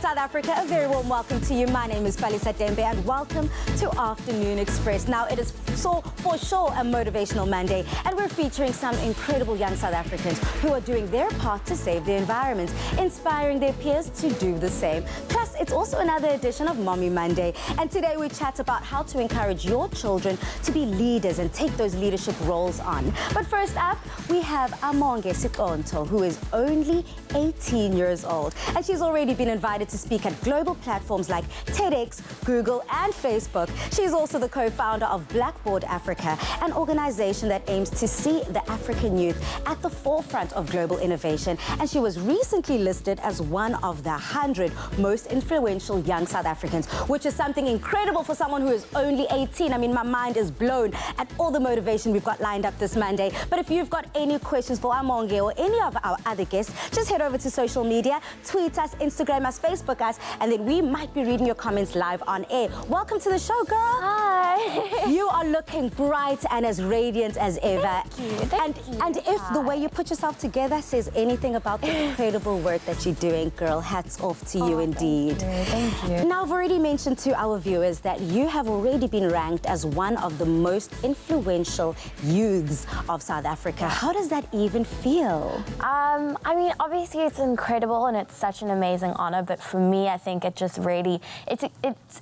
South Africa, a very warm welcome to you. My name is Palisa Dembe and welcome to Afternoon Express. Now, it is for sure a motivational Monday and we're featuring some incredible young South Africans who are doing their part to save the environment, inspiring their peers to do the same. Plus, it's also another edition of Mommy Monday. And today we chat about how to encourage your children to be leaders and take those leadership roles on. But first up, we have Amonge Sagunto, who is only 18 years old. And she's already been invited to speak at global platforms like TEDx, Google, and Facebook. She's also the co-founder of Blackboard Africa, an organization that aims to see the African youth at the forefront of global innovation. And she was recently listed as one of the 100 most influential young South Africans, which is something incredible for someone who is only 18. I mean, my mind is blown at all the motivation we've got lined up this Monday. But if you've got any questions for Amonge or any of our other guests, just head over to social media, tweet us, Instagram us, Facebook us, and then we might be reading your comments live on air. Welcome to the show, girl. Hi. You are looking bright and as radiant as ever. Thank you. And if the way you put yourself together says anything about the incredible work that you're doing, girl, hats off to you indeed. Thank you. Now, I've already mentioned to our viewers that you have already been ranked as one of the most influential youths of South Africa. How does that even feel? I mean, obviously it's incredible and it's such an amazing honor, but for me, I think it just really, it's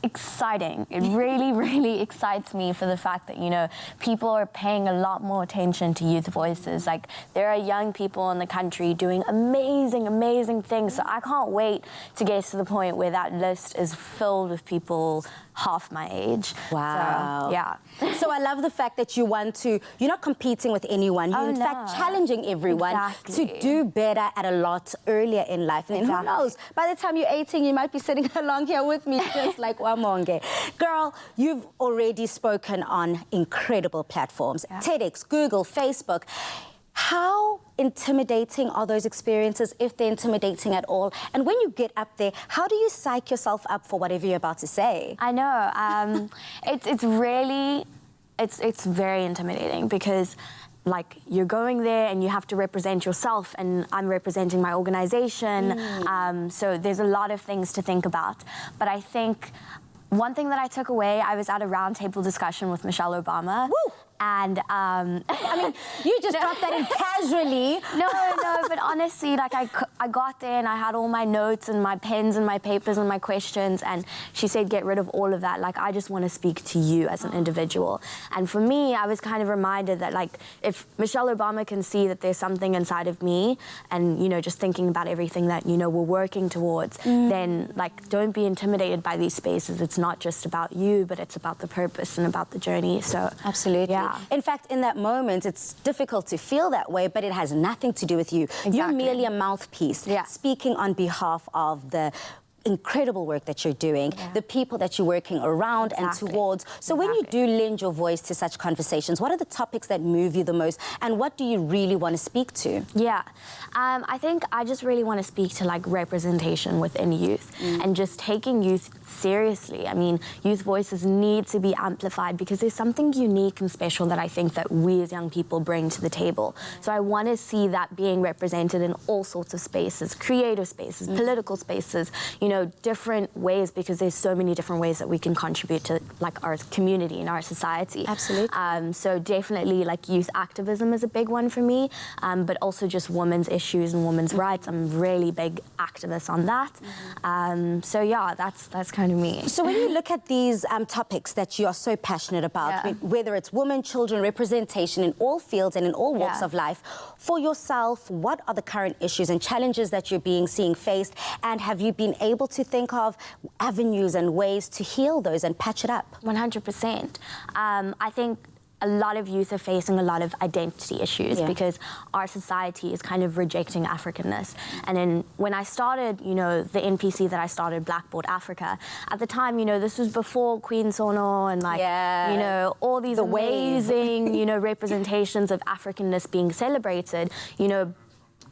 exciting. It really excites me for the fact that, you know, people are paying a lot more attention to youth voices. Like, there are young people in the country doing amazing things. So I can't wait to get to the point where that list is filled with people half my age. Wow. So, yeah. So I love the fact that you're not competing with anyone. You're in fact challenging everyone to do better at a lot earlier in life. And then who knows, by the time you're 18, you might be sitting along here with me just like Amonge. Girl, you've already spoken on incredible platforms. TEDx, Google, Facebook. How intimidating are those experiences, if they're intimidating at all? And when you get up there, how do you psych yourself up for whatever you're about to say? I know. It's very intimidating because, like, you're going there and you have to represent yourself, and I'm representing my organization. So there's a lot of things to think about. But I think one thing that I took away, I was at a roundtable discussion with Michelle Obama. Woo! And I mean, you just dropped that in casually. No, but honestly, like, I got there and I had all my notes and my pens and my papers and my questions, and she said, get rid of all of that. Like, I just want to speak to you as an individual. And for me, I was kind of reminded that, like, if Michelle Obama can see that there's something inside of me and, you know, just thinking about everything that, you know, we're working towards, then, like, don't be intimidated by these spaces. It's not just about you, but it's about the purpose and about the journey. So absolutely. Yeah. In fact, in that moment, it's difficult to feel that way, but it has nothing to do with you. Exactly. You're merely a mouthpiece, speaking on behalf of the incredible work that you're doing, the people that you're working around and towards. So when you do lend your voice to such conversations, what are the topics that move you the most, and what do you really want to speak to? I think I just really want to speak to, like, representation within youth and just taking youth seriously. I mean, youth voices need to be amplified because there's something unique and special that I think that we as young people bring to the table. So I want to see that being represented in all sorts of spaces, creative spaces, political spaces, you know, different ways, because there's so many different ways that we can contribute to, like, our community and our society. Absolutely. So definitely, like, youth activism is a big one for me, but also just women's issues and women's rights. I'm a really big activist on that. So yeah, that's kind of me. So when you look at these topics that you are so passionate about, whether it's women, children, representation in all fields and in all walks of life, for yourself, what are the current issues and challenges that you're seeing faced, and have you been able to think of avenues and ways to heal those and patch it up? 100%. I think a lot of youth are facing a lot of identity issues because our society is kind of rejecting Africanness. And then when I started, you know, the NPC that I started, Blackboard Africa, at the time, you know, this was before Queen Sono and, like, you know, all these amazing, you know, representations of Africanness being celebrated. You know,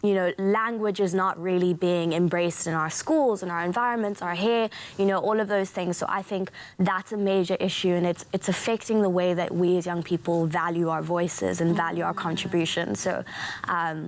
you know, language is not really being embraced in our schools, in our environments, our hair, you know, all of those things. So I think that's a major issue, and it's affecting the way that we as young people value our voices and value our contributions. So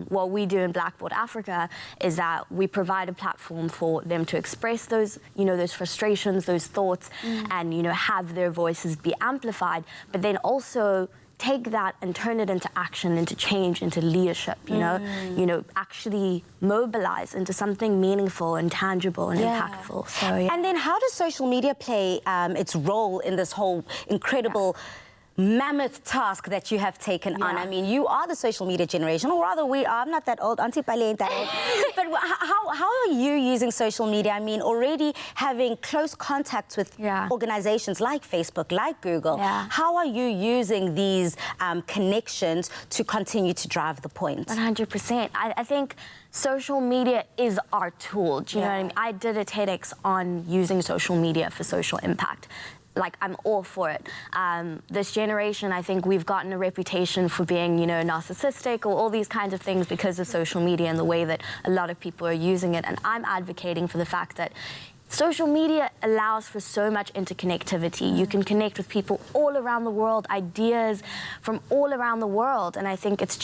what we do in Blackboard Africa is that we provide a platform for them to express those, you know, those frustrations, those thoughts, and, you know, have their voices be amplified, but then also take that and turn it into action, into change, into leadership, you know, actually mobilize into something meaningful and tangible and impactful. So, And then how does social media play its role in this whole incredible mammoth task that you have taken on? I mean, you are the social media generation, or rather we are. I'm not that old, Auntie Pali ain't that old. But how are you using social media? I mean, already having close contacts with organizations like Facebook, like Google. How are you using these connections to continue to drive the point? 100%. I think social media is our tool. Do you know what I mean? I did a TEDx on using social media for social impact. Like, I'm all for it. This generation, I think we've gotten a reputation for being, you know, narcissistic or all these kinds of things because of social media and the way that a lot of people are using it. And I'm advocating for the fact that social media allows for so much interconnectivity. You can connect with people all around the world, ideas from all around the world. And I think it's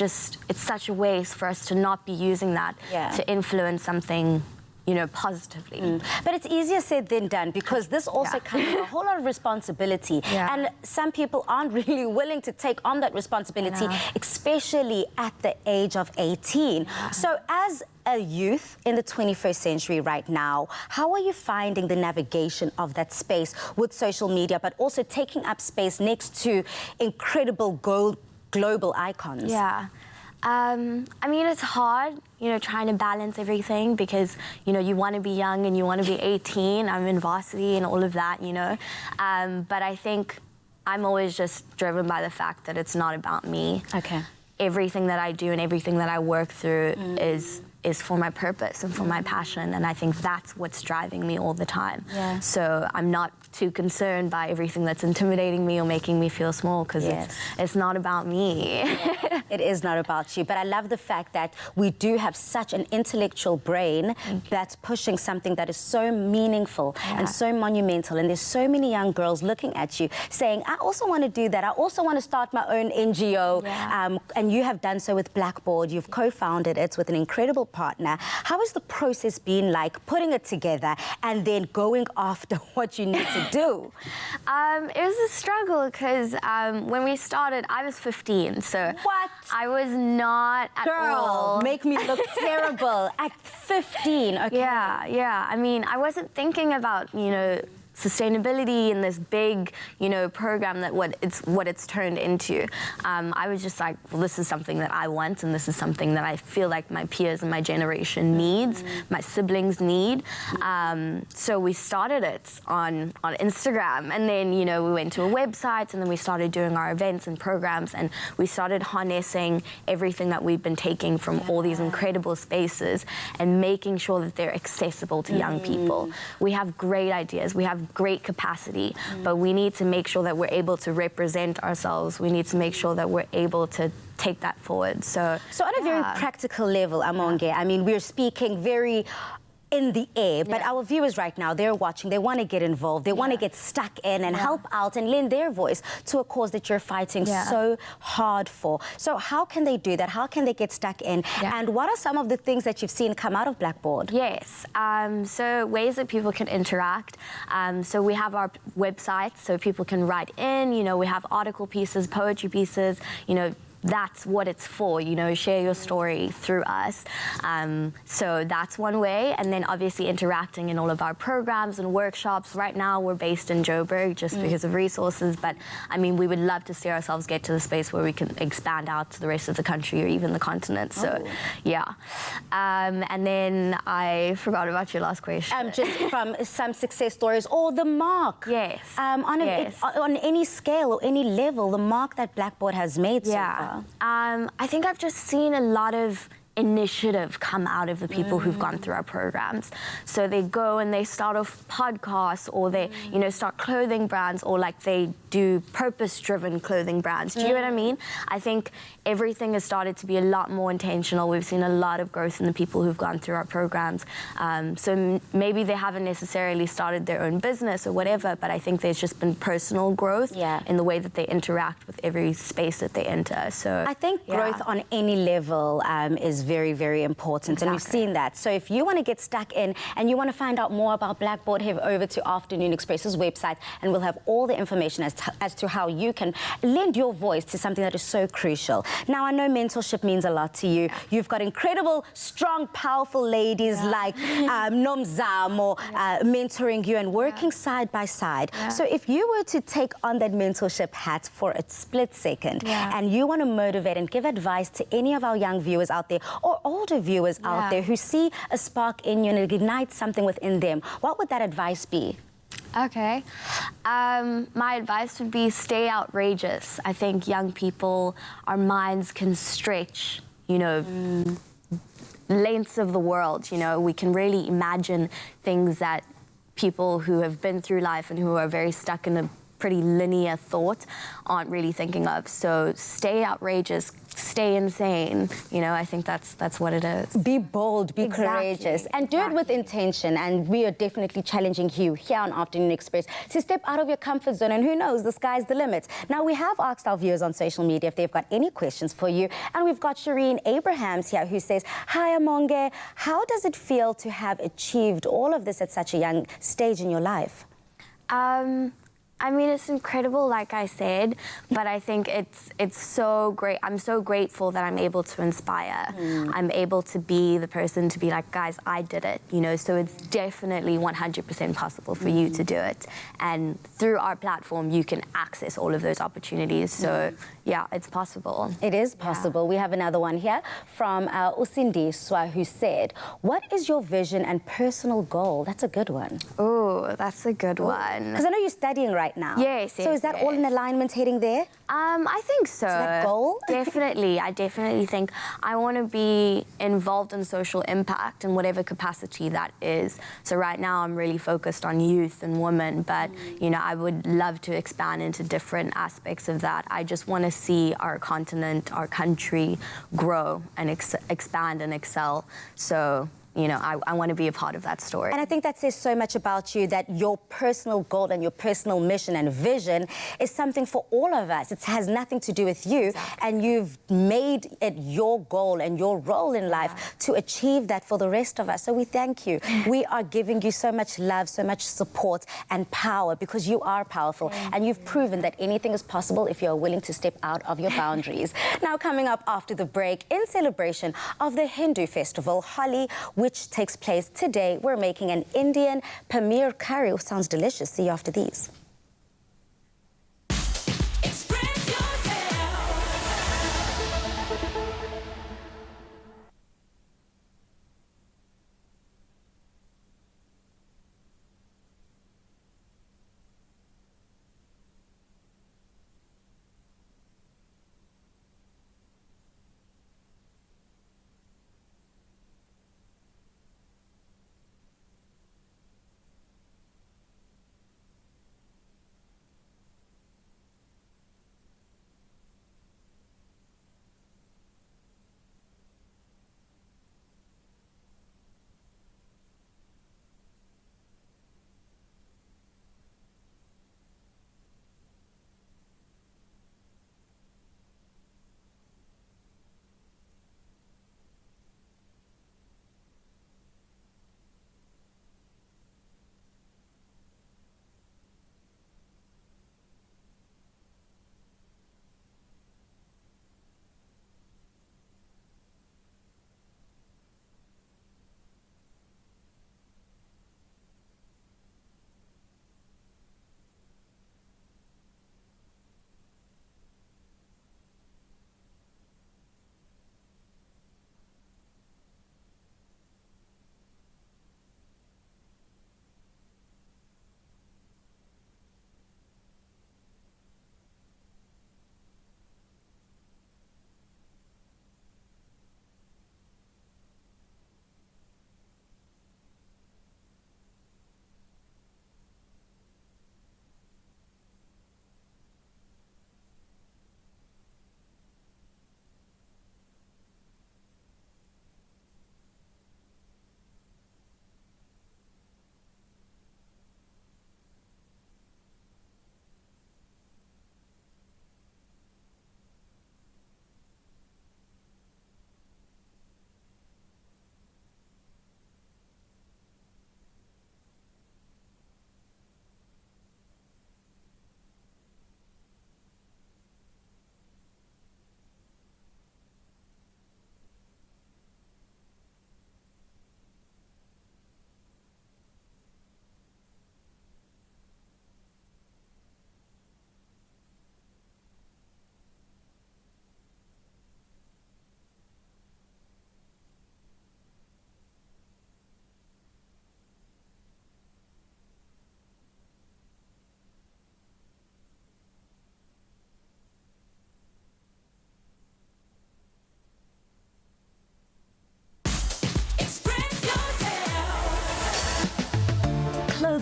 such a waste for us to not be using that to influence something, you know, positively. But it's easier said than done, because this also comes with a whole lot of responsibility. And some people aren't really willing to take on that responsibility, especially at the age of 18. So as a youth in the 21st century right now, how are you finding the navigation of that space with social media, but also taking up space next to incredible global icons? I mean, it's hard, you know, trying to balance everything because, you know, you want to be young and you want to be 18. I'm in varsity and all of that, you know. But I think I'm always just driven by the fact that it's not about me. Everything that I do and everything that I work through is for my purpose and for my passion, and I think that's what's driving me all the time. So I'm not too concerned by everything that's intimidating me or making me feel small, because it's not about me. It is not about you, but I love the fact that we do have such an intellectual brain that's pushing something that is so meaningful and so monumental, and there's so many young girls looking at you saying, I also want to do that, I also want to start my own NGO, and you have done so with Blackboard. You've co-founded it with an incredible partner. How has the process been like, putting it together and then going after what you need to do? It was a struggle because when we started, I was 15, so I was not at all. Girl, make me look terrible at 15. Yeah. I mean, I wasn't thinking about, you know, sustainability in this big, you know, program that what it's turned into. I was just like, well, this is something that I want, and this is something that I feel like my peers and my generation needs, my siblings need. So we started it on Instagram, and then, you know, we went to a website, and then we started doing our events and programs, and we started harnessing everything that we've been taking from all these incredible spaces and making sure that they're accessible to young people. We have great ideas. We have great capacity, but we need to make sure that we're able to represent ourselves. We need to make sure that we're able to take that forward. So on a very practical level, Amonge, I mean, we're speaking very in the air, but our viewers right now, they're watching, they want to get involved, they want to get stuck in and help out and lend their voice to a cause that you're fighting so hard for. So how can they do that? How can they get stuck in? And what are some of the things that you've seen come out of Blackboard? So ways that people can interact. So we have our website, so people can write in, you know, we have article pieces, poetry pieces, you know, that's what it's for, you know, share your story through us. So that's one way. And then obviously interacting in all of our programs and workshops. Right now we're based in Joburg just because of resources, but I mean, we would love to see ourselves get to the space where we can expand out to the rest of the country or even the continent. So and then I forgot about your last question. Just from some success stories or the mark. On any scale or any level, the mark that Blackboard has made so far. I think I've just seen a lot of initiative come out of the people who've gone through our programs. So they go and they start off podcasts, or they, you know, start clothing brands, or like they do purpose-driven clothing brands. Do you know what I mean? I think everything has started to be a lot more intentional. We've seen a lot of growth in the people who've gone through our programs. So maybe they haven't necessarily started their own business or whatever, but I think there's just been personal growth in the way that they interact with every space that they enter. So I think growth on any level is very, very important, and we've seen that. So if you want to get stuck in and you want to find out more about Blackboard, head over to Afternoon Express's website, and we'll have all the information as to how you can lend your voice to something that is so crucial. Now, I know mentorship means a lot to you. You've got incredible, strong, powerful ladies like Nomzamo mentoring you and working side by side. So if you were to take on that mentorship hat for a split second and you want to motivate and give advice to any of our young viewers out there or older viewers out there who see a spark in you and it ignites something within them, what would that advice be? Okay. My advice would be stay outrageous. I think young people, our minds can stretch, you know, lengths of the world. You know, we can really imagine things that people who have been through life and who are very stuck in a pretty linear thought aren't really thinking of. So stay outrageous, stay insane. You know, I think that's what it is. Be bold, be courageous, and do it with intention. And we are definitely challenging you here on Afternoon Express to step out of your comfort zone, and who knows, the sky's the limit. Now, we have asked our viewers on social media if they've got any questions for you, and we've got Shireen Abrahams here who says, "Hi Amonge, how does it feel to have achieved all of this at such a young stage in your life?" I mean, it's incredible, like I said, but I think it's so great. I'm so grateful that I'm able to inspire. I'm able to be the person to be like, guys, I did it, you know, so it's definitely 100% possible for you to do it. And through our platform, you can access all of those opportunities. So, yeah, it's possible. It is possible. We have another one here from Usindiswa who said, "What is your vision and personal goal?" That's a good one. Oh, that's a good one. Because I know you're studying right now. Yes, So is that all in alignment heading there? I think so. To that goal? Definitely. I definitely think I want to be involved in social impact in whatever capacity that is. So right now I'm really focused on youth and women, but you know, I would love to expand into different aspects of that. I just want to see our continent, our country grow and expand and excel. So you know, I want to be a part of that story. And I think that says so much about you, that your personal goal and your personal mission and vision is something for all of us. It has nothing to do with you, and you've made it your goal and your role in life to achieve that for the rest of us. So we thank you. We are giving you so much love, so much support and power, because you are powerful and you've proven that anything is possible if you're willing to step out of your boundaries. Now, coming up after the break, in celebration of the Hindu festival, Holi, which takes place today, we're making an Indian paneer curry. Oh, sounds delicious. See you after these.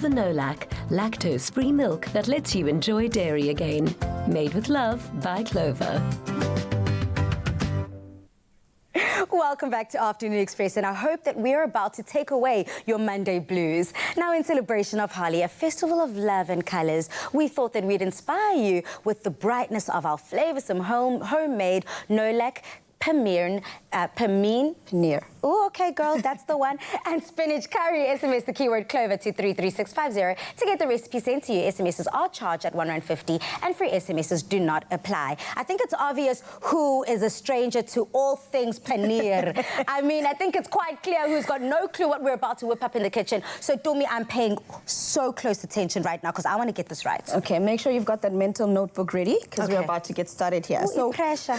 Clover No-Lac, lactose-free milk that lets you enjoy dairy again. Made with love by Clover. Welcome back to Afternoon Express, and I hope that we're about to take away your Monday blues. Now, in celebration of Holi, a festival of love and colours, we thought that we'd inspire you with the brightness of our flavoursome homemade No-Lac Paneer. Oh, okay, girl, that's the one. And spinach curry. SMS the keyword Clover to 33650 to get the recipe sent to you. SMSs are charged at R1.50 and free SMSs do not apply. I think it's obvious who is a stranger to all things paneer. I mean, I think it's quite clear who's got no clue what we're about to whip up in the kitchen. So, Tumi, I'm paying so close attention right now because I want to get this right. Okay, make sure you've got that mental notebook ready because we're about to get started here. Ooh, so pressure.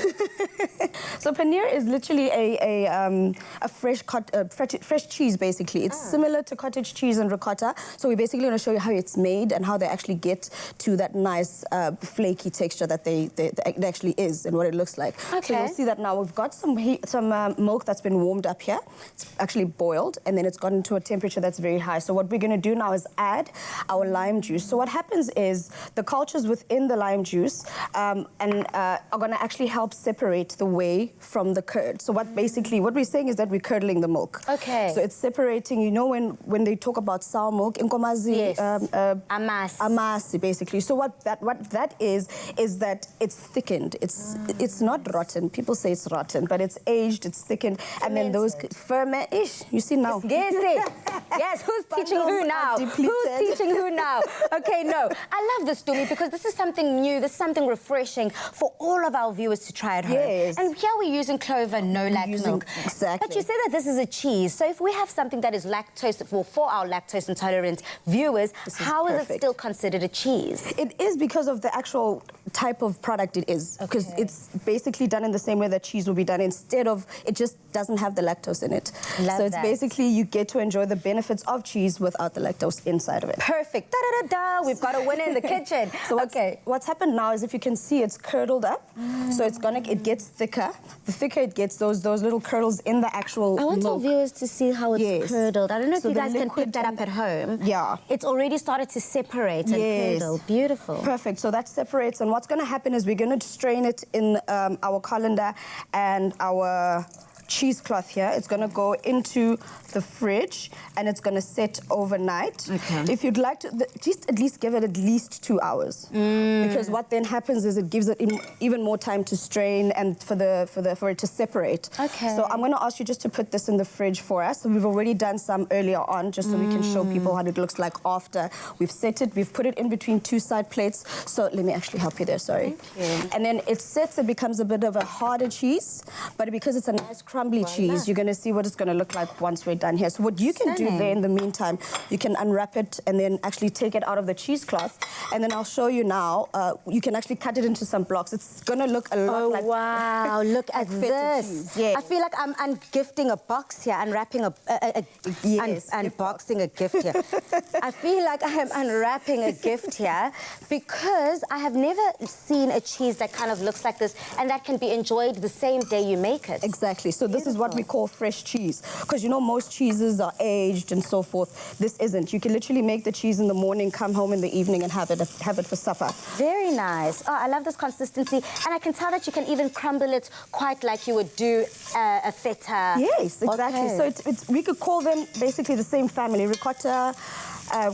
So paneer is literally a fresh cheese, basically. It's similar to cottage cheese and ricotta. So we're basically going to show you how it's made and how they actually get to that nice flaky texture that it actually is and what it looks like. Okay. So you'll see that now we've got some milk that's been warmed up here. It's actually boiled and then it's gotten to a temperature that's very high. So what we're going to do now is add our lime juice. So what happens is the cultures within the lime juice are going to actually help separate the whey from the curd. So what we're saying is that we're curdling the milk. Okay. So it's separating, you know, when they talk about sour milk, inkomazi, yes. Amasi, basically. So what that is that it's thickened. It's not rotten. People say it's rotten, but it's aged, it's thickened, and then those ferment-ish. You see now. Yes. Yes, who's teaching who now? Who's teaching who now? Okay, no. I love this, Tumi, because this is something new, this is something refreshing for all of our viewers to try at home. Yes. And here we're using Clover No-Lac milk. Exactly. But you say that this is a cheese. So if we have something that is lactose, for our lactose intolerant viewers, how is it still considered a cheese? It is because of the actual type of product it is. Because it's basically done in the same way that cheese will be done. Instead of, it just doesn't have the lactose in it. So it's basically, you get to enjoy the benefits of cheese without the lactose inside of it. Perfect. Da-da-da-da. We've got a winner in the kitchen. So what's happened now is, if you can see, it's curdled up. So it gets thicker. The thicker it gets, those little curdles in the actual milk. I want our viewers to see how it's curdled. I don't know if you guys can pick that up at home. Yeah. It's already started to separate and curdle. Beautiful. Perfect. So that separates, and what's going to happen is we're going to strain it in our colander and our cheesecloth here. It's going to go into the fridge and it's going to set overnight. Okay. If you'd like to, just at least give it at least 2 hours. Because what then happens is it gives it even more time to strain and for it to separate. Okay. So I'm going to ask you just to put this in the fridge for us. So we've already done some earlier on, just so we can show people what it looks like after we've set it. We've put it in between two side plates. So let me actually help you there, sorry. Thank you. And then it sets, it becomes a bit of a harder cheese, but because it's a nice crumbly cheese, you're going to see what it's going to look like once we're done here. So what you can do there in the meantime, you can unwrap it and then actually take it out of the cheesecloth, and then I'll show you now. You can actually cut it into some blocks. It's going to look a lot like... Oh, wow. Look at this. Yes. I feel like I'm ungifting a box here, unwrapping unboxing a gift here. I feel like I am unwrapping a gift here because I have never seen a cheese that kind of looks like this and that can be enjoyed the same day you make it. Exactly. So this is what we call fresh cheese, because you know most cheeses are aged and so forth. This isn't. You can literally make the cheese in the morning, come home in the evening and have it for supper. Very nice. Oh, I love this consistency, and I can tell that you can even crumble it quite like you would do a feta. Yes, exactly. So we could call them basically the same family. Ricotta,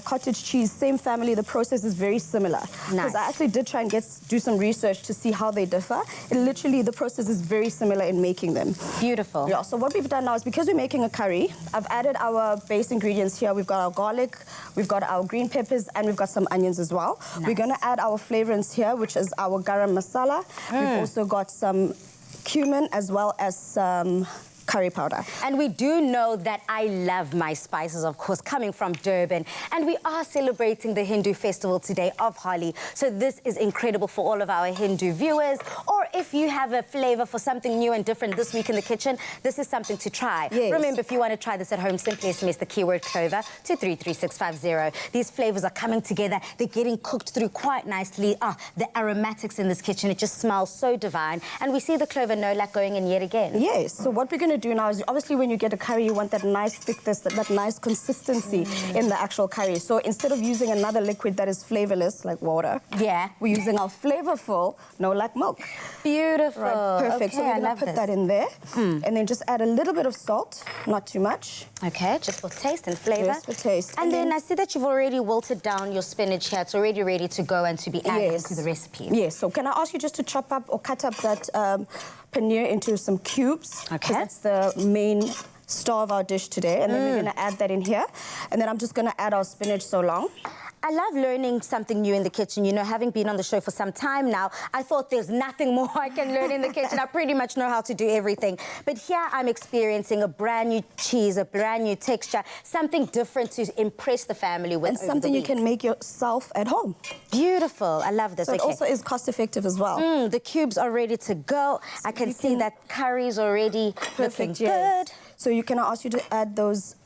cottage cheese, same family. The process is very similar. Because I actually did try and do some research to see how they differ. Literally, the process is very similar in making them. Beautiful. Yeah, so what we've done now is, because we're making a curry, I've added our base ingredients here. We've got our garlic, we've got our green peppers, and we've got some onions as well. Nice. We're going to add our flavorants here, which is our garam masala. We've also got some cumin as well as some curry powder. And we do know that I love my spices, of course, coming from Durban. And we are celebrating the Hindu festival today of Holi. So this is incredible for all of our Hindu viewers or if you have a flavor for something new and different this week in the kitchen, this is something to try. Yes. Remember, if you want to try this at home, simply SMS the keyword clover to 33650. These flavors are coming together. They're getting cooked through quite nicely. The aromatics in this kitchen, it just smells so divine. And we see the clover nolak going in yet again. Yes, so what we're going to do now is, obviously when you get a curry, you want that nice thickness, that nice consistency in the actual curry. So instead of using another liquid that is flavorless, like water, we're using our flavorful nolak milk. Beautiful. Right, perfect. Okay, So we're I going to love put this. that in there, and then just add a little bit of salt, not too much. Okay, just for taste and flavor. Just for taste. And then I see that you've already wilted down your spinach here. It's already ready to go and to be added into the recipe. Yes, so can I ask you just to chop up or cut up that paneer into some cubes? Okay. That's the main star of our dish today. And then we're going to add that in here. And then I'm just going to add our spinach so long. I love learning something new in the kitchen. You know, having been on the show for some time now, I thought there's nothing more I can learn in the kitchen. I pretty much know how to do everything. But here I'm experiencing a brand new cheese, a brand new texture, something different to impress the family with. And something you can make yourself at home. Beautiful. I love this. So it also is cost effective as well. The cubes are ready to go. I can see that curry's already looking good. So can I ask you to add those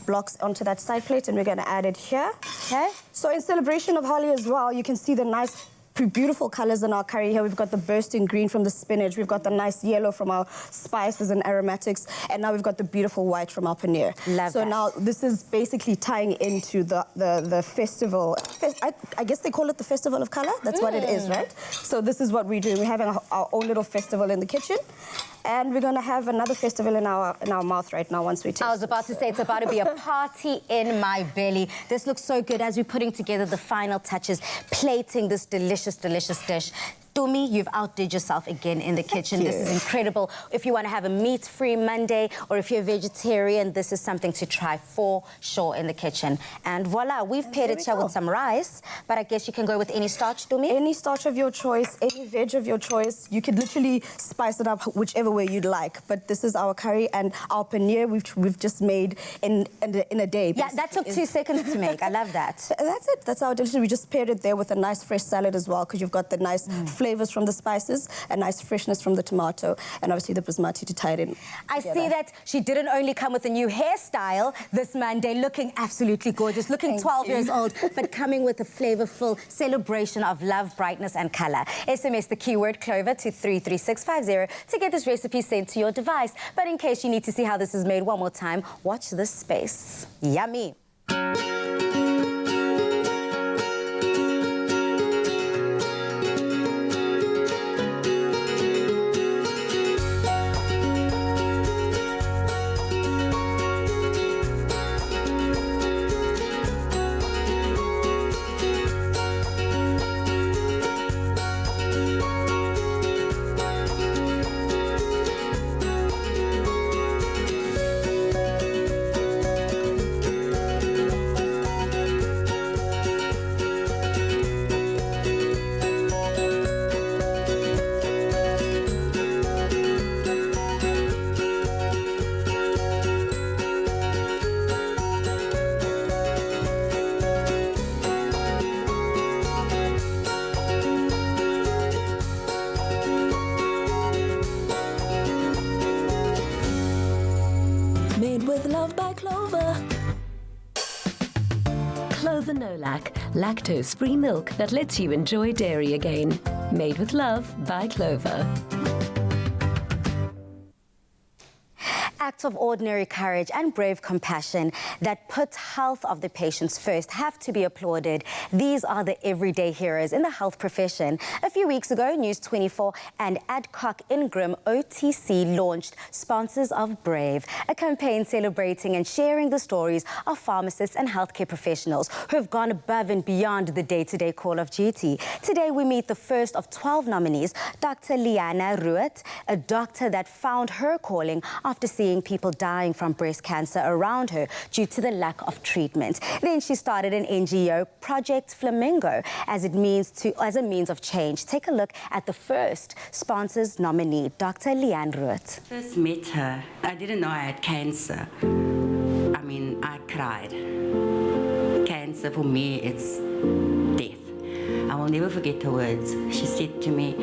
blocks onto that side plate, and we're going to add it here. Okay. So in celebration of Holi as well, you can see the nice beautiful colors in our curry here. We've got the bursting green from the spinach. We've got the nice yellow from our spices and aromatics. And now we've got the beautiful white from our paneer. Love so that. now this is basically tying into the festival. I guess they call it the Festival of Color. That's what it is, right? So this is what we do. We're having our own little festival in the kitchen. And we're going to have another festival in our mouth right now once we taste. I was about to say, it's about to be a party in my belly. This looks so good as we're putting together the final touches, plating this delicious, delicious dish. Tumi, you've outdid yourself again in the kitchen. This is incredible. If you want to have a meat-free Monday, or if you're a vegetarian, this is something to try for sure in the kitchen. And voila, we've paired it here with some rice, but I guess you can go with any starch, Tumi? Any starch of your choice, any veg of your choice. You could literally spice it up whichever way you'd like. But this is our curry and our paneer, which we've just made in a day. Yeah, that took 2 seconds to make. I love that. That's it. That's our delicious. We just paired it there with a nice fresh salad as well, because you've got the nice flavors from the spices, a nice freshness from the tomato, and obviously the basmati to tie it in. I see that she didn't only come with a new hairstyle this Monday, looking absolutely gorgeous, looking 12 years old, but coming with a flavorful celebration of love, brightness and colour. SMS the keyword clover to 33650 to get this recipe sent to your device. But in case you need to see how this is made one more time, watch this space. Yummy. Made with love by Clover. Clover Nolac, lactose-free milk that lets you enjoy dairy again. Made with love by Clover. Acts of ordinary courage and brave compassion that put health of the patients first have to be applauded. These are the everyday heroes in the health profession. A few weeks ago, News 24 and Adcock Ingram OTC launched Sponsors of Brave, a campaign celebrating and sharing the stories of pharmacists and healthcare professionals who have gone above and beyond the day-to-day call of duty. Today, we meet the first of 12 nominees, Dr. Liana Ruet, a doctor that found her calling after seeing people dying from breast cancer around her due to the lack of treatment. Then she started an NGO, Project Flamingo, as a means of change. Take a look at the first sponsors nominee, Dr. Liane Ruet. First met her, I didn't know I had cancer. I mean, I cried. Cancer for me, it's death. I will never forget her words. She said to me,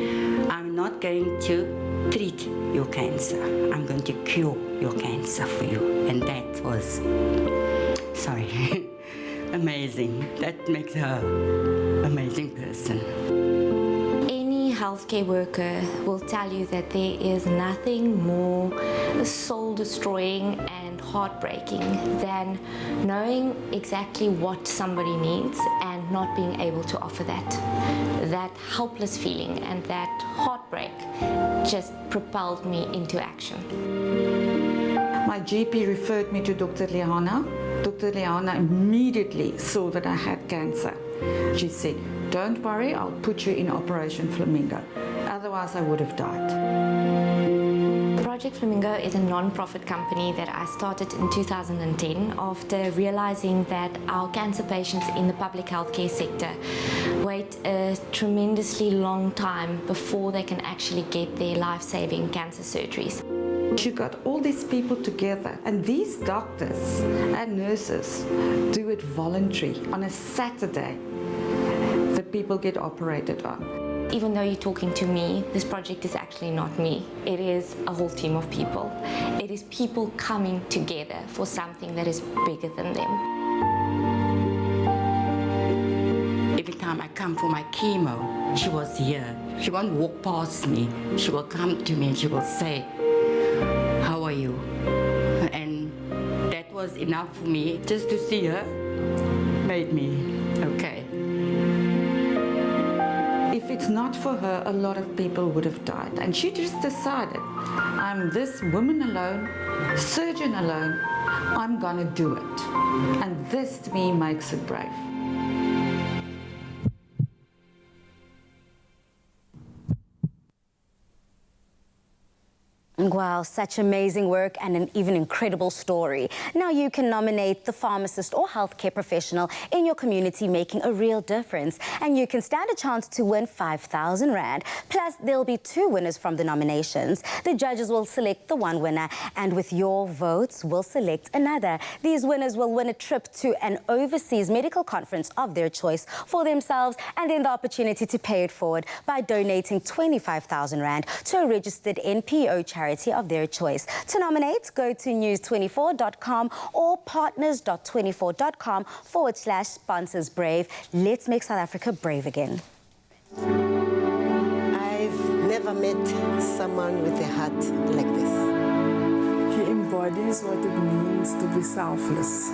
I'm not going to treat your cancer. I'm going to cure your cancer for you. And that was, sorry, amazing. That makes her an amazing person. Any healthcare worker will tell you that there is nothing more soul-destroying and heartbreaking than knowing exactly what somebody needs and not being able to offer that. That helpless feeling and that heartbreak just propelled me into action. My GP referred me to Dr. Liana. Dr. Liana immediately saw that I had cancer. She said, don't worry, I'll put you in Operation Flamingo. Otherwise, I would have died. Project Flamingo is a non-profit company that I started in 2010 after realizing that our cancer patients in the public healthcare sector wait a tremendously long time before they can actually get their life-saving cancer surgeries. You got all these people together, and these doctors and nurses do it voluntary on a Saturday. The people get operated on. Even though you're talking to me, this project is actually not me. It is a whole team of people. It is people coming together for something that is bigger than them. Every time I come for my chemo, she was here. She won't walk past me. She will come to me and she will say, how are you? And that was enough for me. Just to see her made me okay. If it's not for her, a lot of people would have died. And she just decided, I'm this woman alone, surgeon alone, I'm gonna do it. And this to me makes her brave. Wow, such amazing work and an even incredible story. Now you can nominate the pharmacist or healthcare professional in your community making a real difference. And you can stand a chance to win 5,000 Rand. Plus, there'll be 2 winners from the nominations. The judges will select the one winner, and with your votes, we'll select another. These winners will win a trip to an overseas medical conference of their choice for themselves, and then the opportunity to pay it forward by donating 25,000 Rand to a registered NPO charity of their choice. To nominate, go to news24.com or partners.24.com/sponsors brave. Let's make South Africa brave again. I've never met someone with a heart like this. He embodies what it means to be selfless.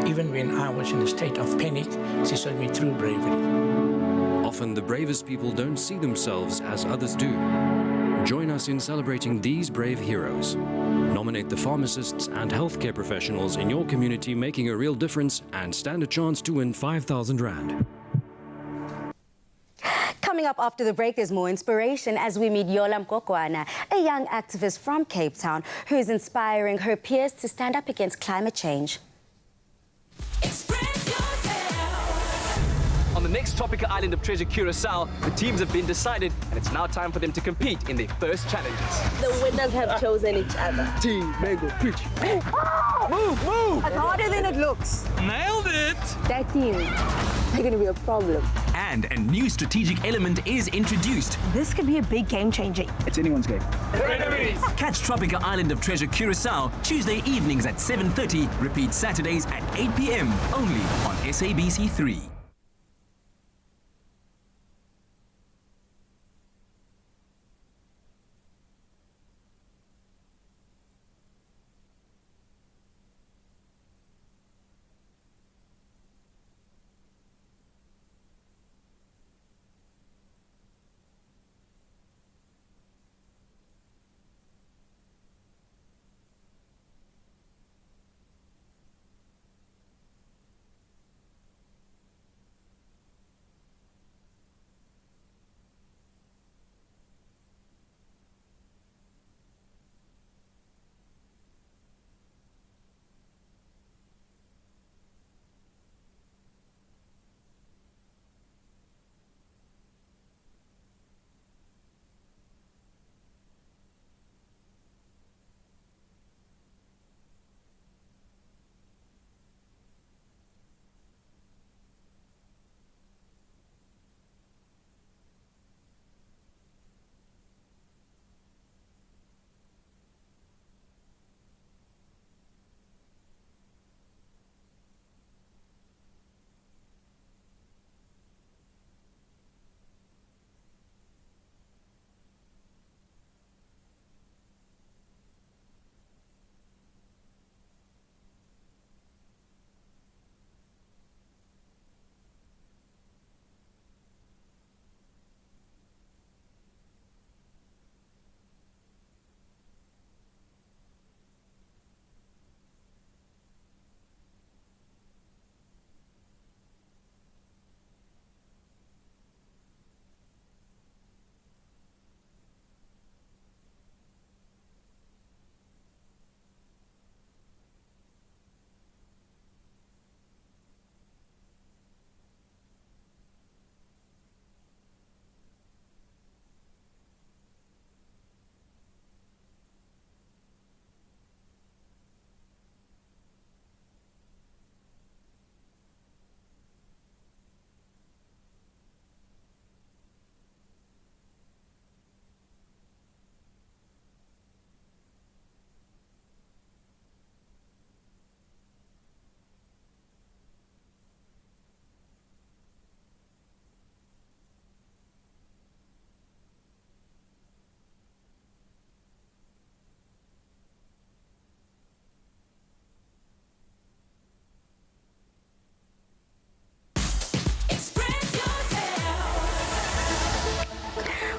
Even when I was in a state of panic, she showed me true bravery. Often the bravest people don't see themselves as others do. Join us in celebrating these brave heroes. Nominate the pharmacists and healthcare professionals in your community making a real difference and stand a chance to win 5,000 Rand. Coming up after the break, there's more inspiration as we meet Yola Mkokwana, a young activist from Cape Town who is inspiring her peers to stand up against climate change. On the next tropical island of Treasure Curacao, the teams have been decided and it's now time for them to compete in their first challenges. The winners have chosen each other. Team Mango Preach. Move, move! It's harder than it looks. Nailed it! That team, they're going to be a problem. And a new strategic element is introduced. This could be a big game changer. It's anyone's game. Catch Tropical Island of Treasure Curacao Tuesday evenings at 7:30. Repeat Saturdays at 8 p.m. only on SABC3.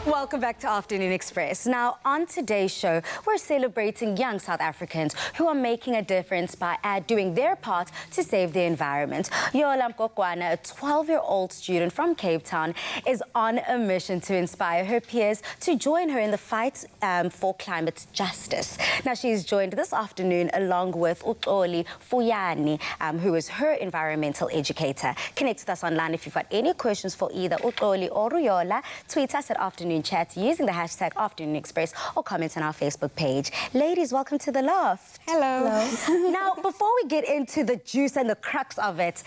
Welcome back to Afternoon Express. Now, on today's show, we're celebrating young South Africans who are making a difference by doing their part to save the environment. Yola Mkokwana, a 12-year-old student from Cape Town, is on a mission to inspire her peers to join her in the fight for climate justice. Now, she's joined this afternoon along with Uxoli Fuyani, who is her environmental educator. Connect with us online if you've got any questions for either Uxoli or Yola. Tweet us at Afternoon Chat using the hashtag Afternoon Express or comment on our Facebook page. Ladies, welcome to the loft. Hello. Hello. Now, before we get into the juice and the crux of it,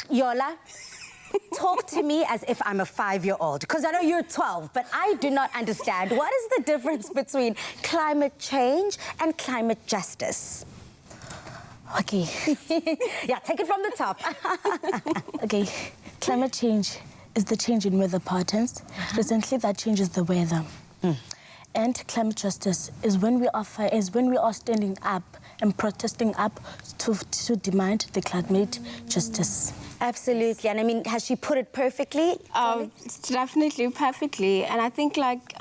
Yola, talk to me as if I'm a 5-year-old, because I know you're 12, but I do not understand. What is the difference between climate change and climate justice? Okay. Yeah, take it from the top. Okay, climate change is the change in weather patterns. Recently, that changes the weather. And climate justice is when we are standing up and protesting up to demand the climate justice. Absolutely, and I mean, has she put it perfectly? Definitely perfectly, and I think like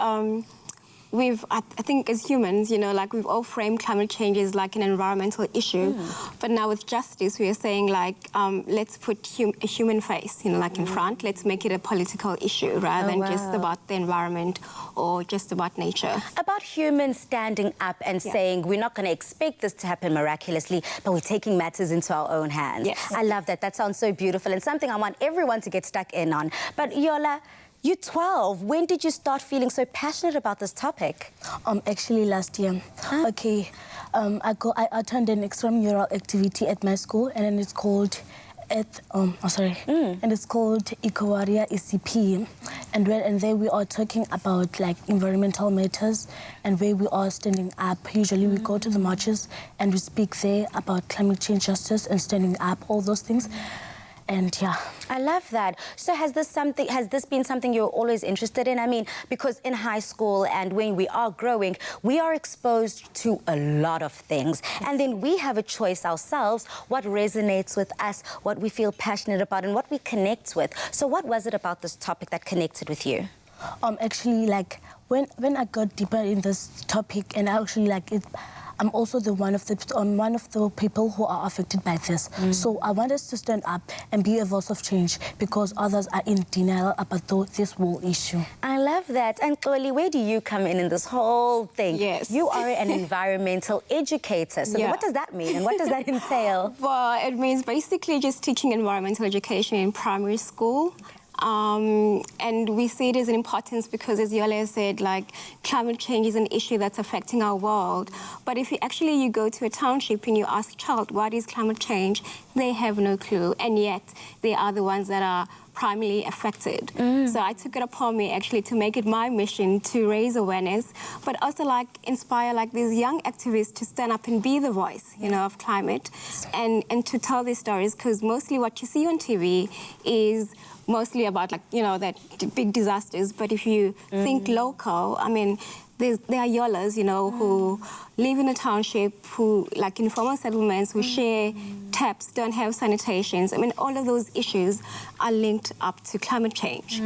I think as humans, you know, like we've all framed climate change as like an environmental issue, but now with justice, we are saying like, let's put a human face, you know, like in front. Let's make it a political issue rather than just about the environment or just about nature. About humans standing up and saying, we're not going to expect this to happen miraculously, but we're taking matters into our own hands. Yes. I love that. That sounds so beautiful and something I want everyone to get stuck in on. But Yola, you're 12. When did you start feeling so passionate about this topic? Actually, last year. Okay, I attended an extramural activity at my school, and then it's called and it's called Ikowaria ECP, and there we are talking about like environmental matters, and where we are standing up. Usually we go to the marches and we speak there about climate change justice and standing up, all those things. And yeah, I love that. So has this been something you're always interested in? I mean, because in high school and when we are growing, we are exposed to a lot of things. And then we have a choice ourselves, what resonates with us, what we feel passionate about and what we connect with. So what was it about this topic that connected with you? Actually, like when I got deeper in this topic, and actually like it, I'm also one of the people who are affected by this. So I want us to stand up and be a voice of change because others are in denial about this whole issue. I love that. And Chloe, where do you come in this whole thing? Yes. You are an environmental educator. So what does that mean and what does that entail? Well, it means basically just teaching environmental education in primary school. And we see it as an importance because, as Yola said, like climate change is an issue that's affecting our world. But if you go to a township and you ask a child, what is climate change? They have no clue. And yet they are the ones that are primarily affected. So I took it upon me actually to make it my mission to raise awareness, but also like inspire like these young activists to stand up and be the voice, you know, of climate and to tell these stories, because mostly what you see on TV is mostly about like, you know, that big disasters. But if you think local, I mean, there are Yolas, you know, who live in a township, who like informal settlements, who share taps, don't have sanitations. I mean, all of those issues are linked up to climate change.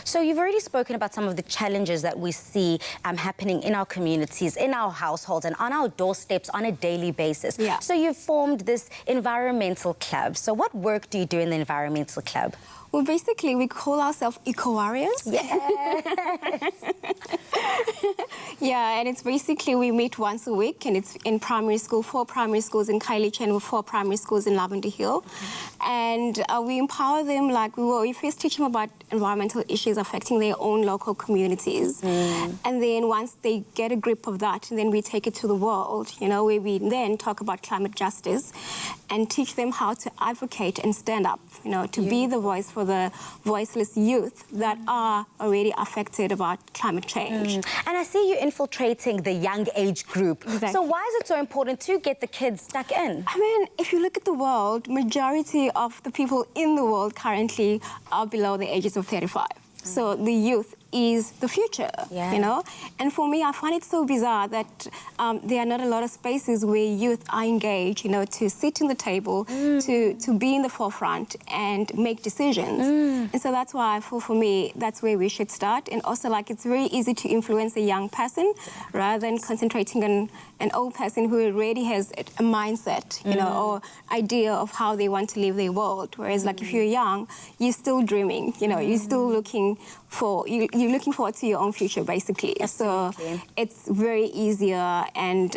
So you've already spoken about some of the challenges that we see happening in our communities, in our households and on our doorsteps on a daily basis. So you've formed this environmental club. So what work do you do in the environmental club? Well, basically, we call ourselves eco-warriors. Yes. Yeah, and it's basically we meet once a week, and it's in primary school, 4 primary schools in Khayelitsha and 4 primary schools in Lavender Hill. And we empower them, like we first teach them about environmental issues affecting their own local communities. And then once they get a grip of that, then we take it to the world, you know, where we then talk about climate justice and teach them how to advocate and stand up, you know, to be the voice for the voiceless youth that are already affected about climate change. And I see you infiltrating the young age group. Exactly. So why is it so important to get the kids stuck in? I mean, if you look at the world, majority of the people in the world currently are below the ages of 35. So the youth is the future, you know? And for me, I find it so bizarre that there are not a lot of spaces where youth are engaged, you know, to sit in the table, to be in the forefront and make decisions. And so that's why I feel, for me, that's where we should start. And also, like, it's very easy to influence a young person rather than concentrating on an old person who already has a mindset, you know, or idea of how they want to live their world. Whereas, like, if you're young, you're still dreaming, you know, you're still looking for, you're looking forward to your own future, basically. Absolutely. So it's very easier, and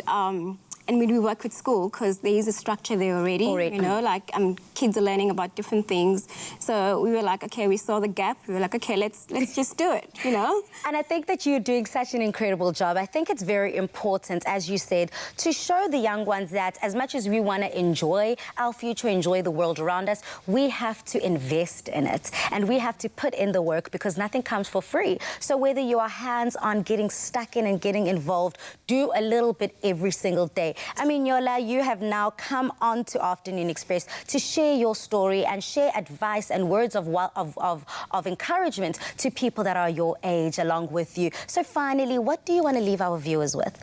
when we work with school, because there is a structure there already. You know, like kids are learning about different things. So we were like, okay, we saw the gap. We were like, okay, let's just do it, you know? And I think that you're doing such an incredible job. I think it's very important, as you said, to show the young ones that as much as we want to enjoy our future, enjoy the world around us, we have to invest in it. And we have to put in the work, because nothing comes for free. So whether you are hands-on, getting stuck in and getting involved, do a little bit every single day. I mean, Yola, you have now come on to Afternoon Express to share your story and share advice and words of encouragement to people that are your age along with you. So finally, what do you want to leave our viewers with?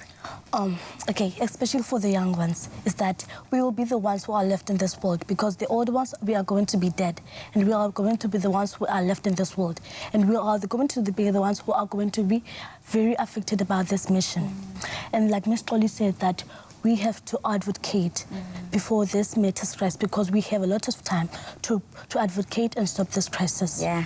Okay, especially for the young ones, is that we will be the ones who are left in this world, because the old ones, we are going to be dead, and we are going to be the ones who are left in this world, and we are going to be the ones who are going to be very affected about this mission. And like Ms. Tolly said, that we have to advocate before this matters rise, because we have a lot of time to advocate and stop this crisis. Yeah.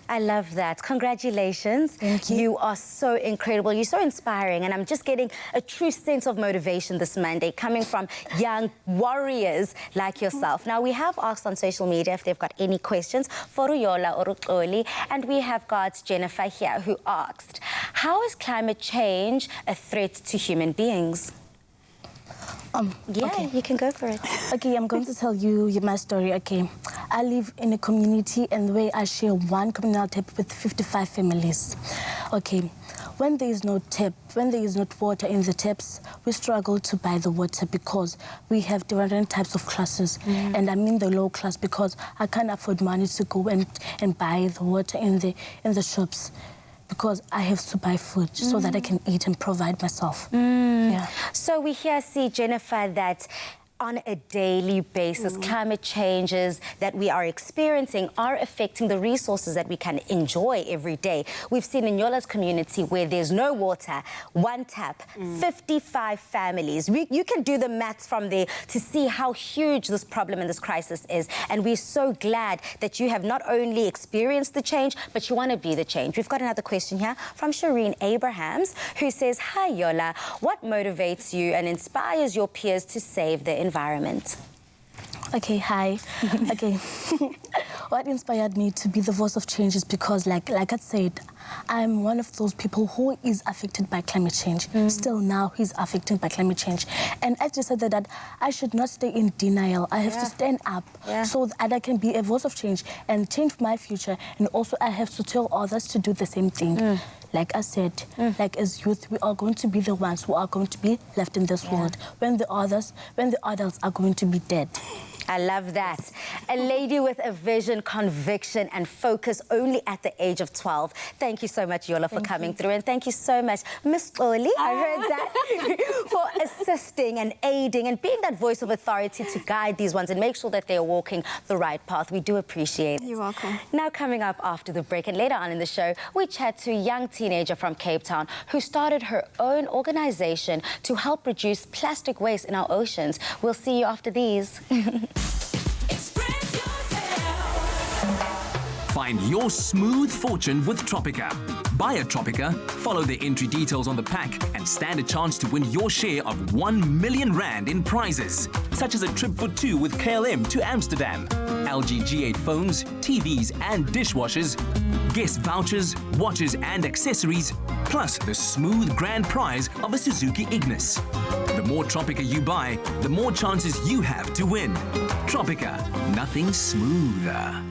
I love that. Congratulations. Thank you. You are so incredible. You're so inspiring, and I'm just getting a true sense of motivation this Monday coming from young warriors like yourself. Now, we have asked on social media if they've got any questions for Uyola or Uxoli, and we have got Jennifer here who asked, how is climate change a threat to human beings? Okay. You can go for it. Okay, I'm going to tell you my story. Okay, I live in a community, and where I share one communal tap with 55 families. Okay, when there is no tap, when there is not water in the taps, we struggle to buy the water, because we have different types of classes. And I'm in the low class, because I can't afford money to go and buy the water in the shops, because I have to buy food so that I can eat and provide myself. Yeah. So we here see, Jennifer, that on a daily basis, climate changes that we are experiencing are affecting the resources that we can enjoy every day. We've seen in Yola's community where there's no water, one tap, 55 families. You can do the maths from there to see how huge this problem and this crisis is. And we're so glad that you have not only experienced the change, but you want to be the change. We've got another question here from Shireen Abrahams, who says, hi, Yola, what motivates you and inspires your peers to save the environment? Okay, hi. Okay. What inspired me to be the voice of change is because, like I said, I'm one of those people who is affected by climate change. Still now, he's affected by climate change. And I decided that I should not stay in denial. I have to stand up so that I can be a voice of change and change my future. And also, I have to tell others to do the same thing. Like I said, like as youth, we are going to be the ones who are going to be left in this world when the adults are going to be dead. I love that. A lady with a vision, conviction, and focus only at the age of 12. Thank you so much, Yola, for coming through. And thank you so much, Miss Oli, I heard that, for assisting and aiding and being that voice of authority to guide these ones and make sure that they are walking the right path. We do appreciate it. You're welcome. Now, coming up after the break and later on in the show, we chat to a young teenager from Cape Town who started her own organization to help reduce plastic waste in our oceans. We'll see you after these. Find your smooth fortune with Tropica. Buy a Tropica, follow the entry details on the pack, and stand a chance to win your share of 1 million rand in prizes, such as a trip for 2 with KLM to Amsterdam, LG G8 phones, TVs and dishwashers, guest vouchers, watches and accessories, plus the smooth grand prize of a Suzuki Ignis. The more Tropica you buy, the more chances you have to win. Tropica, nothing smoother.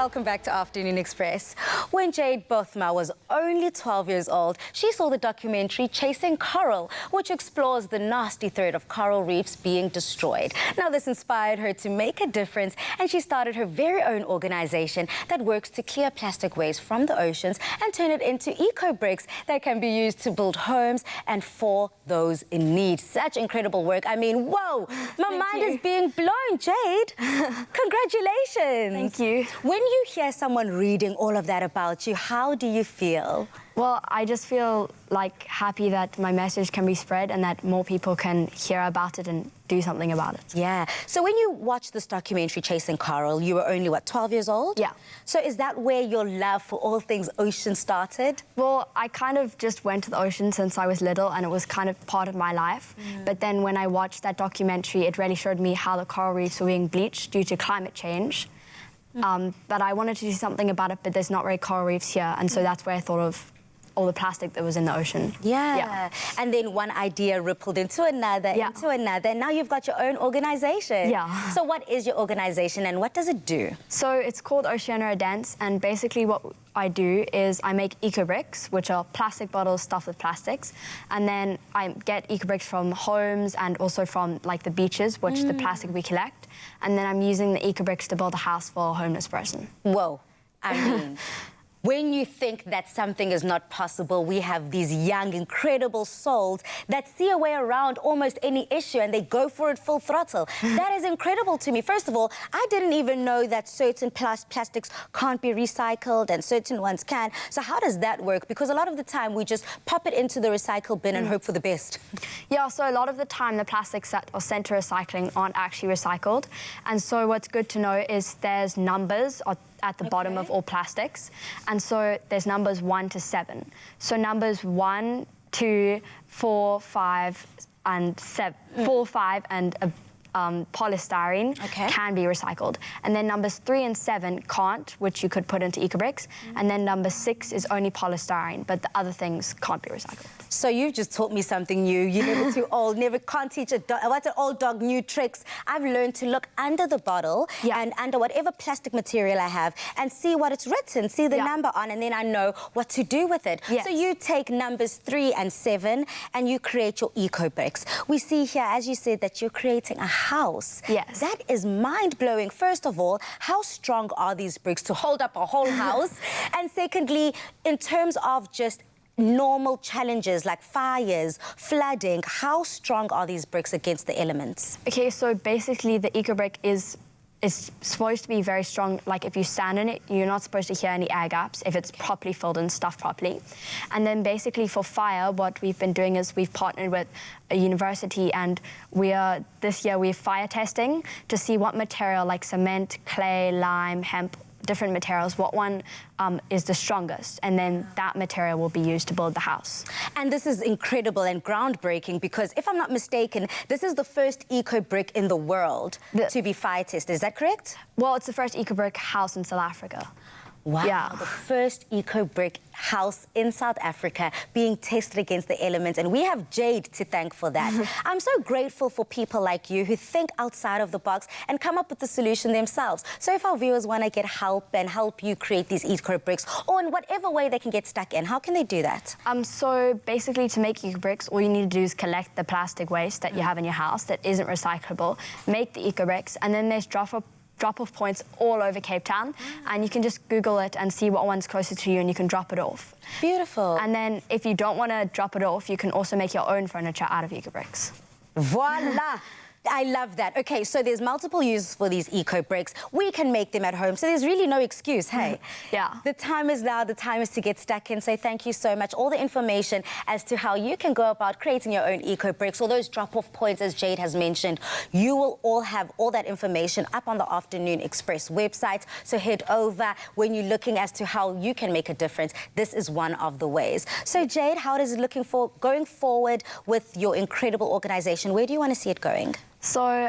welcome back to Afternoon Express. When Jade Bothma was only 12 years old, she saw the documentary Chasing Coral, which explores the nasty threat of coral reefs being destroyed. Now, this inspired her to make a difference, and she started her very own organization that works to clear plastic waste from the oceans and turn it into eco-bricks that can be used to build homes and for those in need. Such incredible work. I mean, whoa, my mind is being blown, Jade. Congratulations. Thank you. When you hear someone reading all of that about you, how do you feel? Well, I just feel like happy that my message can be spread and that more people can hear about it and do something about it. Yeah. So when you watched this documentary, Chasing Coral, you were only, what, 12 years old? Yeah. So is that where your love for all things ocean started? Well, I kind of just went to the ocean since I was little and it was kind of part of my life. But then when I watched that documentary, it really showed me how the coral reefs were being bleached due to climate change. But I wanted to do something about it, but there's not really coral reefs here. And so that's where I thought of all the plastic that was in the ocean. Yeah. And then one idea rippled into another, into another. And now you've got your own organization. Yeah. So what is your organization and what does it do? So it's called Oceana Dance, and basically what I do is I make eco-bricks, which are plastic bottles stuffed with plastics, and then I get eco-bricks from homes and also from like the beaches, which the plastic we collect, and then I'm using the eco-bricks to build a house for a homeless person. Whoa. I mean... When you think that something is not possible, we have these young, incredible souls that see a way around almost any issue and they go for it full throttle. That is incredible to me. First of all, I didn't even know that certain plastics can't be recycled and certain ones can. So how does that work? Because a lot of the time we just pop it into the recycle bin and hope for the best. Yeah, so a lot of the time the plastics that are sent to recycling aren't actually recycled. And so what's good to know is there's numbers at the bottom of all plastics. And so there's numbers 1 to 7. So numbers 1, 2, 4, 5, and 7, 4, 5, and polystyrene can be recycled. And then numbers 3 and 7 can't, which you could put into eco-bricks. And then number 6 is only polystyrene, but the other things can't be recycled. So you've just taught me something new. You're never too old, never can't teach a dog, what's an old dog, new tricks. I've learned to look under the bottle and under whatever plastic material I have and see what it's written, see the number on, and then I know what to do with it. So you take numbers 3 and 7 and you create your eco-bricks. We see here, as you said, that you're creating a house. Yes. That is mind-blowing. First of all, how strong are these bricks to hold up a whole house? And secondly, in terms of just normal challenges like fires, flooding, how strong are these bricks against the elements? Okay, so basically the eco-brick is supposed to be very strong. Like if you stand in it, you're not supposed to hear any air gaps if it's properly filled and stuffed properly. And then basically for fire, what we've been doing is we've partnered with a university and this year we're fire testing to see what material like cement, clay, lime, hemp, different materials, what one is the strongest, and then that material will be used to build the house. And this is incredible and groundbreaking because, if I'm not mistaken, this is the first eco-brick in the world to be fire tested. Is that correct? Well, it's the first eco-brick house in South Africa. Wow, yeah. The first eco-brick house in South Africa being tested against the elements, and we have Jade to thank for that. I'm so grateful for people like you who think outside of the box and come up with the solution themselves. So if our viewers want to get help and help you create these eco-bricks, or in whatever way they can get stuck in, how can they do that? So basically to make eco-bricks, all you need to do is collect the plastic waste that you have in your house that isn't recyclable, make the eco-bricks, and then there's drop-off points all over Cape Town, and you can just Google it and see what one's closest to you and you can drop it off. Beautiful. And then if you don't want to drop it off, you can also make your own furniture out of eco-bricks. Voila! I love that. Okay, so there's multiple uses for these eco-bricks. We can make them at home, so there's really no excuse, hey? Yeah. The time is now, the time is to get stuck in, so thank you so much. All the information as to how you can go about creating your own eco-bricks, or those drop-off points, as Jade has mentioned, you will all have all that information up on the Afternoon Express website, so head over when you're looking as to how you can make a difference. This is one of the ways. So Jade, how is it going forward with your incredible organization? Where do you want to see it going? So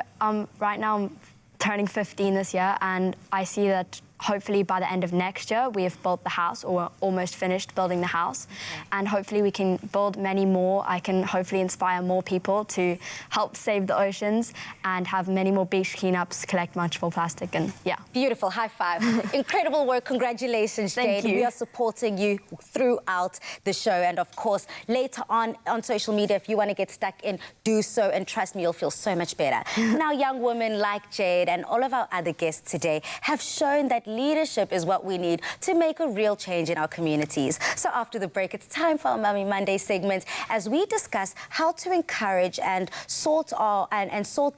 right now I'm turning 15 this year, and I see that hopefully by the end of next year, we have built the house, or we're almost finished building the house. And hopefully we can build many more. I can hopefully inspire more people to help save the oceans and have many more beach cleanups, collect much more plastic, and yeah. Beautiful, high five. Incredible work, congratulations, Jade. Thank you. We are supporting you throughout the show. And of course, later on social media, if you want to get stuck in, do so. And trust me, you'll feel so much better. Now, young women like Jade and all of our other guests today have shown that leadership is what we need to make a real change in our communities. So after the break, it's time for our Mummy Monday segment as we discuss how to encourage and sort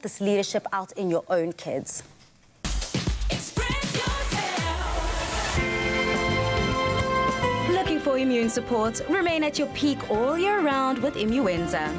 this leadership out in your own kids. Looking for immune support? Remain at your peak all year round with Immuenza.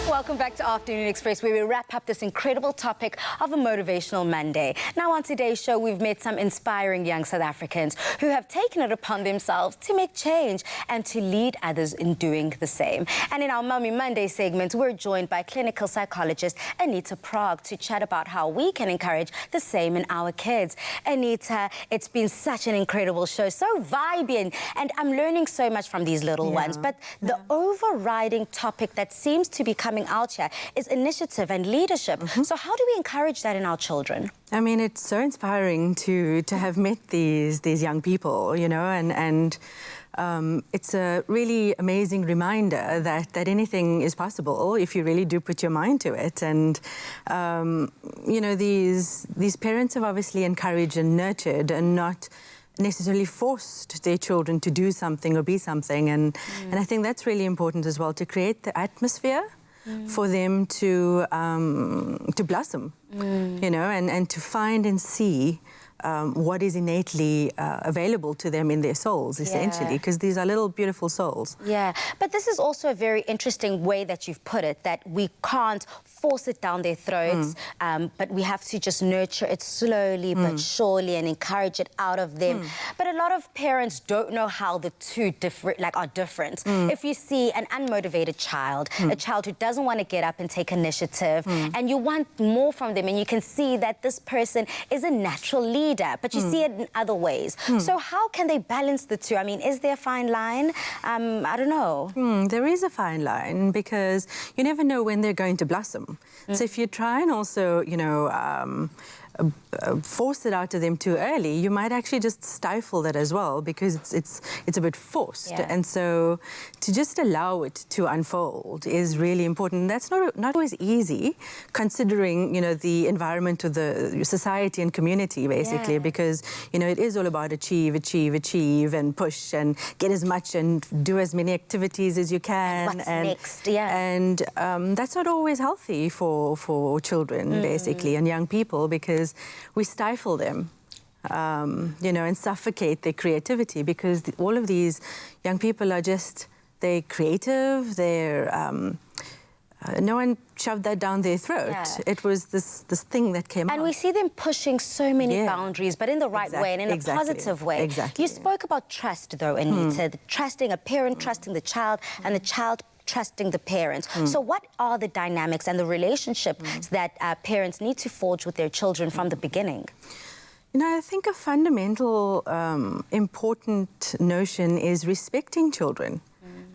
Welcome back to Afternoon Express, where we wrap up this incredible topic of a Motivational Monday. Now, on today's show, we've met some inspiring young South Africans who have taken it upon themselves to make change and to lead others in doing the same. And in our Mummy Monday segment, we're joined by clinical psychologist Anita Prague to chat about how we can encourage the same in our kids. Anita, it's been such an incredible show, so vibing, and I'm learning so much from these little ones. But the overriding topic that seems to be coming out here is initiative and leadership. So how do we encourage that in our children? I mean, it's so inspiring to have met these young people, you know, and it's a really amazing reminder that anything is possible if you really do put your mind to it. And you know, these parents have obviously encouraged and nurtured and not necessarily forced their children to do something or be something. And I think that's really important as well, to create the atmosphere for them to blossom, you know, and to find and see what is innately available to them in their souls, essentially, because these are little beautiful souls. Yeah, but this is also a very interesting way that you've put it, that we can't force it down their throats, but we have to just nurture it slowly but surely and encourage it out of them. But a lot of parents don't know how the two are different. If you see an unmotivated child, a child who doesn't want to get up and take initiative, and you want more from them, and you can see that this person is a natural leader, but you see it in other ways. So how can they balance the two? I mean, is there a fine line? I don't know. There is a fine line, because you never know when they're going to blossom. So if you try and also, you know, force it out to them too early, you might actually just stifle that as well, because it's a bit forced. And so to just allow it to unfold is really important. That's not always easy, considering, you know, the environment of the society and community, basically, because, you know, it is all about achieve, and push and get as much and do as many activities as you can. What's next? And that's not always healthy for children, basically, and young people, because we stifle them, you know, and suffocate their creativity, because all of these young people are just, they're creative, they're, no one shoved that down their throat. It was this thing that came out. And we see them pushing so many boundaries, but in the right way and in a positive way. You spoke about trust, though, Anita, trusting a parent, trusting the child, and the child trusting the parent. So what are the dynamics and the relationships that parents need to forge with their children from the beginning? You know, I think a fundamental, important notion is respecting children,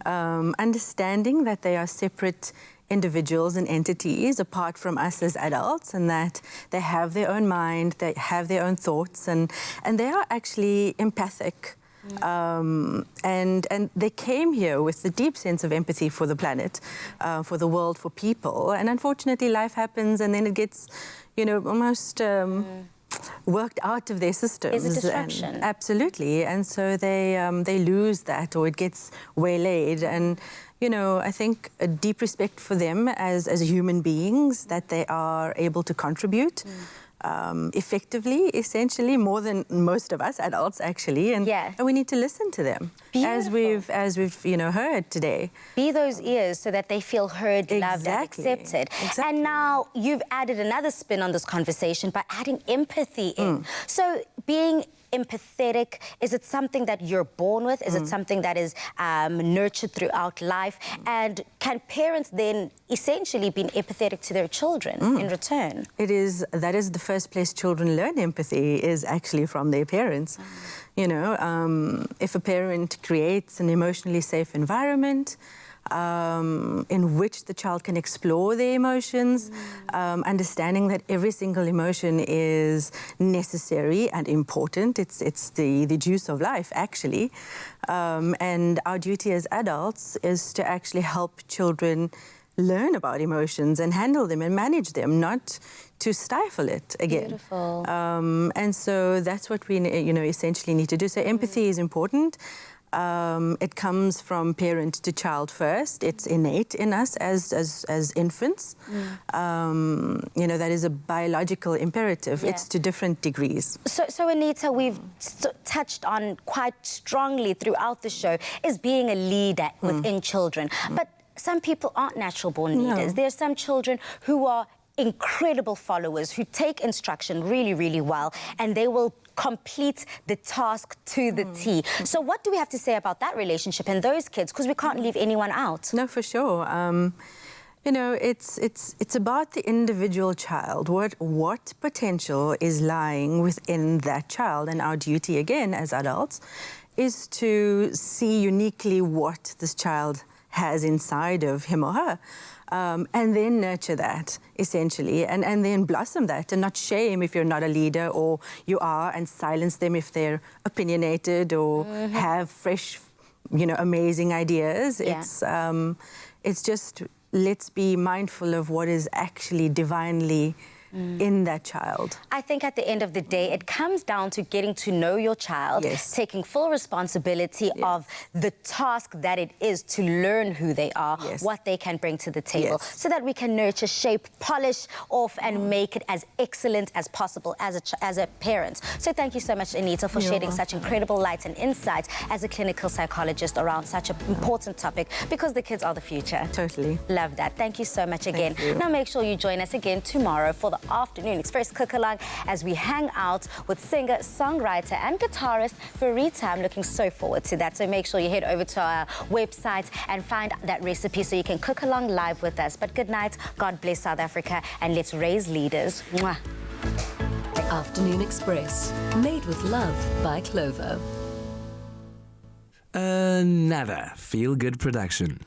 understanding that they are separate individuals and entities apart from us as adults, and that they have their own mind, they have their own thoughts, and they are actually empathic. And they came here with a deep sense of empathy for the planet, for the world, for people. And unfortunately, life happens, and then it gets, you know, almost worked out of their systems. It's a disruption. Absolutely. And so they lose that, or it gets waylaid. And, you know, I think a deep respect for them as human beings, that they are able to contribute. Effectively, essentially, more than most of us adults, actually, and we need to listen to them, as we've you know, heard today. Be those ears so that they feel heard, loved, and accepted. And now you've added another spin on this conversation by adding empathy in. So being empathetic, is it something that you're born with? Is it something that is nurtured throughout life? And can parents then essentially be empathetic to their children in return? That is the first place children learn empathy, is actually from their parents. You know, if a parent creates an emotionally safe environment, in which the child can explore their emotions, understanding that every single emotion is necessary and important. It's the juice of life, actually. And our duty as adults is to actually help children learn about emotions and handle them and manage them, not to stifle it again. Beautiful. And so that's what we, you know, essentially need to do. So empathy is important. It comes from parent to child first. It's innate in us as infants. You know, that is a biological imperative. It's to different degrees. So Anita, we've touched on quite strongly throughout the show is being a leader within children. But some people aren't natural born leaders. There's some children who are incredible followers, who take instruction really, really well, and they will complete the task to the T. So what do we have to say about that relationship and those kids? Because we can't leave anyone out. No, for sure. You know, it's about the individual child. What potential is lying within that child? And our duty, again, as adults, is to see uniquely what this child has inside of him or her. And then nurture that, essentially, and then blossom that, and not shame if you're not a leader, or you are, and silence them if they're opinionated or have fresh, you know, amazing ideas. It's just, let's be mindful of what is actually divinely in that child. I think at the end of the day, it comes down to getting to know your child, taking full responsibility of the task that it is to learn who they are, what they can bring to the table, so that we can nurture, shape, polish off and make it as excellent as possible as a parent. So thank you so much, Anita, for shedding such incredible light and insight as a clinical psychologist around such an important topic, because the kids are the future. Totally. Love that. Thank you so much again. Now make sure you join us again tomorrow for the Afternoon Express cook-along as we hang out with singer, songwriter and guitarist Farita. I'm looking so forward to that. So make sure you head over to our website and find that recipe so you can cook along live with us. But good night, God bless South Africa, and let's raise leaders. Mwah. Afternoon Express, made with love by Clover. Another feel-good production.